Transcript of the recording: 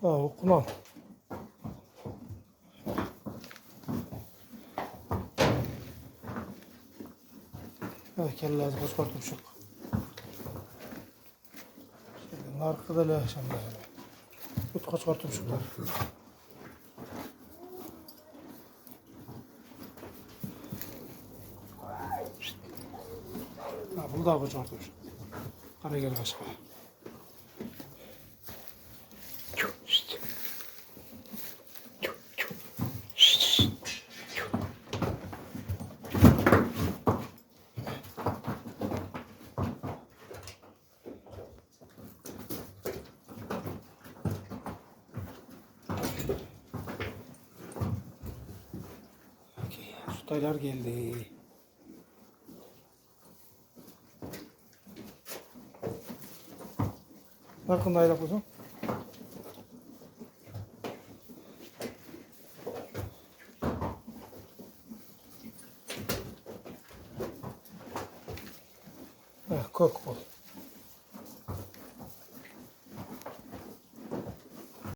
Okunan. Kellezi boş kartuşuk. Arkada da şimdi. Üç kaç kartuşuklar. Bu da koç kartuş. Kara gel başka. Sütaylar geldi. Bakın ayrı kuzum. Kok bu.